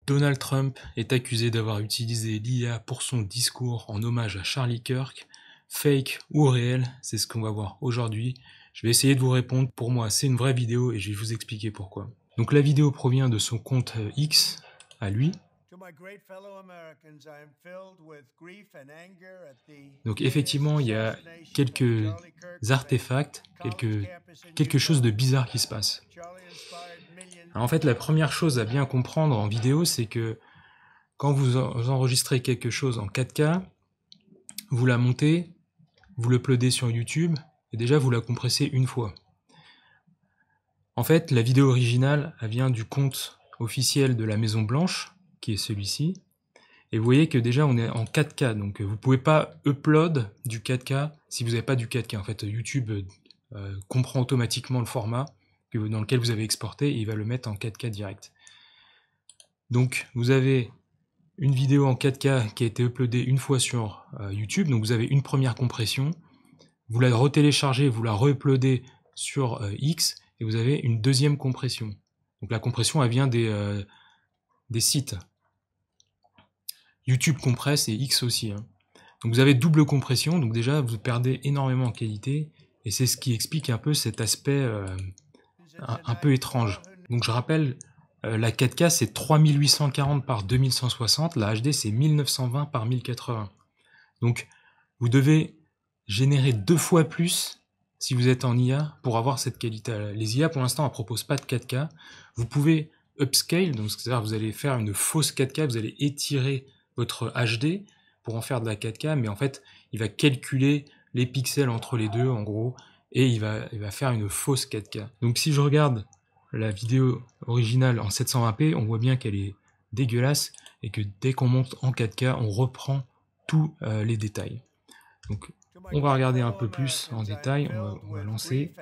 Donald Trump est accusé d'avoir utilisé l'IA pour son discours en hommage à Charlie Kirk. Fake ou réel, c'est ce qu'on va voir aujourd'hui. Je vais essayer de vous répondre. Pour moi, c'est une vraie vidéo et je vais vous expliquer pourquoi. Donc la vidéo provient de son compte X, à lui. Donc effectivement, il y a quelques artefacts, quelque chose de bizarre qui se passe. Alors en fait, la première chose à bien comprendre en vidéo, c'est que quand vous enregistrez quelque chose en 4K, vous la montez, vous l'uploadez sur YouTube, et déjà vous la compressez une fois. En fait, la vidéo originale, elle vient du compte officiel de la Maison Blanche, qui est celui-ci, et vous voyez que déjà on est en 4K, donc vous pouvez pas upload du 4K si vous n'avez pas du 4K. En fait, YouTube comprend automatiquement le format dans lequel vous avez exporté, et il va le mettre en 4K direct. Donc vous avez une vidéo en 4K qui a été uploadée une fois sur YouTube, donc vous avez une première compression, vous la retéléchargez, vous la re-uploadez sur X, et vous avez une deuxième compression. Donc la compression, elle vient des sites. YouTube compresse et X aussi. Donc vous avez double compression, donc déjà vous perdez énormément en qualité, et c'est ce qui explique un peu cet aspect un peu étrange. Donc je rappelle, la 4K c'est 3840 par 2160, la HD c'est 1920 par 1080. Donc vous devez générer 2 fois plus si vous êtes en IA pour avoir cette qualité. Les IA pour l'instant ne proposent pas de 4K. Vous pouvez upscale, donc c'est-à-dire vous allez faire une fausse 4K, vous allez étirer votre HD pour en faire de la 4K, mais en fait il va calculer les pixels entre les deux en gros, et il va faire une fausse 4K. Donc si je regarde la vidéo originale en 720p, on voit bien qu'elle est dégueulasse, et que dès qu'on monte en 4K, on reprend tous les détails. Donc on va regarder un peu plus en détail, on va lancer.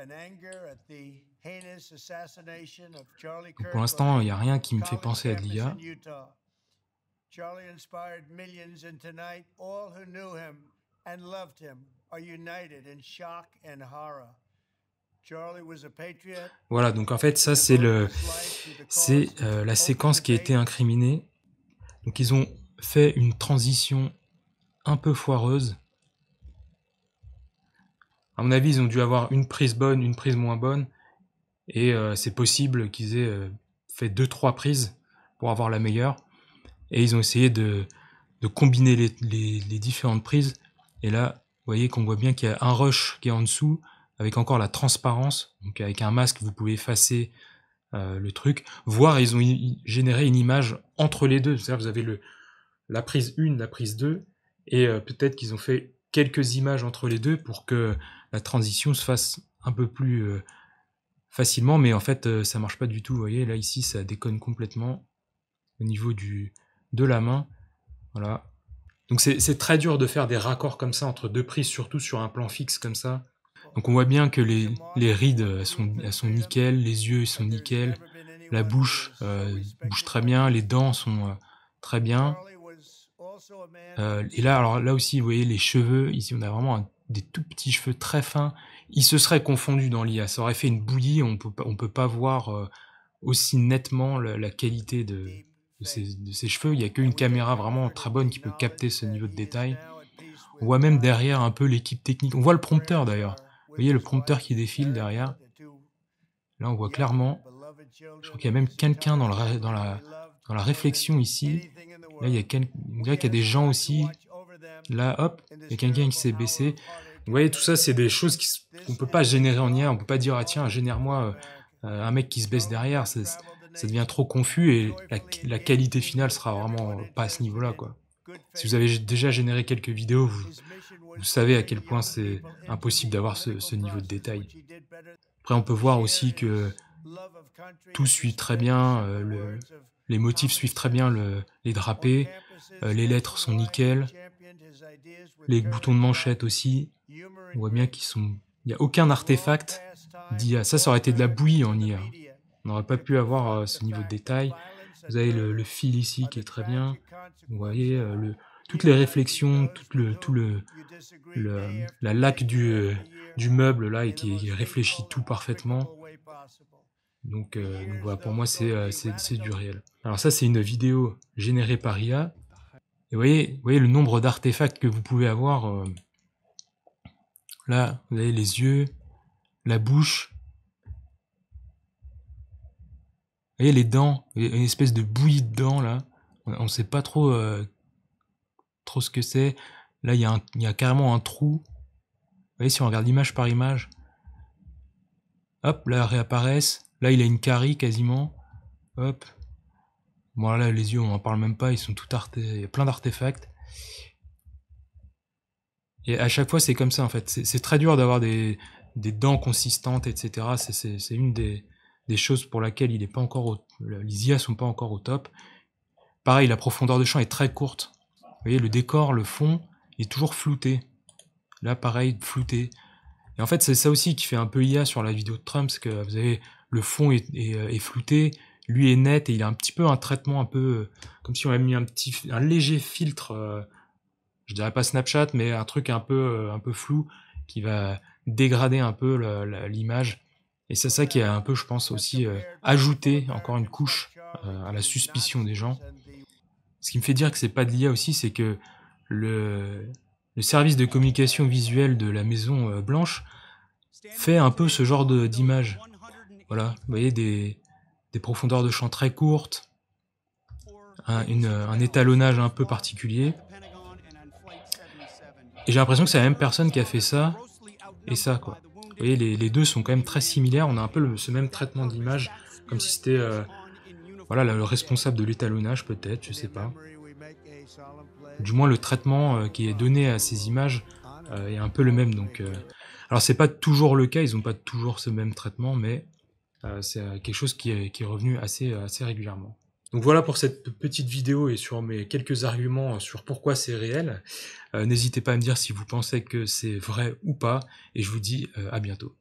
Donc, pour l'instant, il n'y a rien qui me fait penser à de l'IA. Charlie inspired millions, and tonight all who knew him and loved him are united in shock and horror. Charlie was a patriot. Voilà, donc en fait, ça c'est la séquence qui a été incriminée. Donc ils ont fait une transition un peu foireuse. À mon avis, ils ont dû avoir une prise bonne, une prise moins bonne, et c'est possible qu'ils aient fait 2-3 prises pour avoir la meilleure. Et ils ont essayé de combiner les différentes prises. Et là, vous voyez qu'on voit bien qu'il y a un rush qui est en dessous, avec encore la transparence. Donc avec un masque, vous pouvez effacer le truc. Voire ils ont généré une image entre les deux. C'est-à-dire vous avez la prise 1, la prise 2, et peut-être qu'ils ont fait quelques images entre les deux pour que la transition se fasse un peu plus facilement. Mais en fait, ça marche pas du tout. Vous voyez, là, ici, ça déconne complètement au niveau de la main. Voilà. Donc c'est très dur de faire des raccords comme ça entre deux prises, surtout sur un plan fixe comme ça. Donc on voit bien que les rides elles sont nickel, les yeux ils sont nickel, la bouche bouge très bien, les dents sont très bien. Et là, alors là aussi, vous voyez les cheveux, ici on a vraiment des tout petits cheveux très fins. Ils se seraient confondus dans l'IA, ça aurait fait une bouillie, on peut pas voir aussi nettement la qualité de ses cheveux. Il n'y a qu'une caméra vraiment très bonne qui peut capter ce niveau de détail. On voit même derrière un peu l'équipe technique. On voit le prompteur d'ailleurs. Vous voyez le prompteur qui défile derrière. Là, on voit clairement. Je crois qu'il y a même quelqu'un dans la réflexion ici. Là, on dirait qu'il y a des gens aussi. Là, hop, il y a quelqu'un qui s'est baissé. Vous voyez, tout ça, c'est des choses qu'on ne peut pas générer en IA. On ne peut pas dire, ah tiens, génère-moi un mec qui se baisse derrière. Ça devient trop confus, et la qualité finale sera vraiment pas à ce niveau-là, quoi. Si vous avez déjà généré quelques vidéos, vous savez à quel point c'est impossible d'avoir ce niveau de détail. Après, on peut voir aussi que tout suit très bien, les motifs suivent très bien les drapés, les lettres sont nickel, les boutons de manchette aussi, on voit bien il n'y a aucun artefact d'IA. Ça aurait été de la bouillie en IA. On n'aurait pas pu avoir ce niveau de détail. Vous avez le fil ici qui est très bien. Vous voyez toutes les réflexions, la laque du meuble là, et qui réfléchit tout parfaitement. Donc voilà, pour moi, c'est du réel. Alors ça, c'est une vidéo générée par IA. Et vous voyez le nombre d'artefacts que vous pouvez avoir. Là, vous avez les yeux, la bouche. Vous voyez les dents, une espèce de bouillie de dents, là. On ne sait pas trop, trop ce que c'est. Là, il y a carrément un trou. Vous voyez, si on regarde image par image. Hop, là, réapparaissent. Là, il a une carie quasiment. Hop. Bon, là, les yeux, on n'en parle même pas. Ils sont tout il y a plein d'artefacts. Et à chaque fois, c'est comme ça, en fait. C'est très dur d'avoir des dents consistantes, etc. C'est une des choses pour laquelle il est pas encore les IA sont pas encore au top. Pareil, la profondeur de champ est très courte. Vous voyez, le décor, le fond, il est toujours flouté. Là, pareil, flouté. Et en fait, c'est ça aussi qui fait un peu IA sur la vidéo de Trump, c'est que vous avez le fond est flouté, lui est net, et il a un petit peu un traitement un peu comme si on avait mis un léger filtre, je dirais pas Snapchat, mais un truc un peu flou qui va dégrader un peu l'image. Et c'est ça qui a un peu, je pense, aussi ajouté encore une couche à la suspicion des gens. Ce qui me fait dire que c'est pas de l'IA aussi, c'est que le service de communication visuelle de la Maison Blanche fait un peu ce genre d'image. Voilà, vous voyez des profondeurs de champ très courtes, un étalonnage un peu particulier. Et j'ai l'impression que c'est la même personne qui a fait ça et ça, quoi. Vous voyez, les deux sont quand même très similaires. On a un peu ce même traitement d'image, comme si c'était voilà, le responsable de l'étalonnage, peut-être, je sais pas. Du moins, le traitement qui est donné à ces images est un peu le même. Donc, alors, c'est pas toujours le cas, ils n'ont pas toujours ce même traitement, mais c'est quelque chose qui est revenu assez régulièrement. Donc voilà pour cette petite vidéo et sur mes quelques arguments sur pourquoi c'est réel. N'hésitez pas à me dire si vous pensez que c'est vrai ou pas, et je vous dis à bientôt.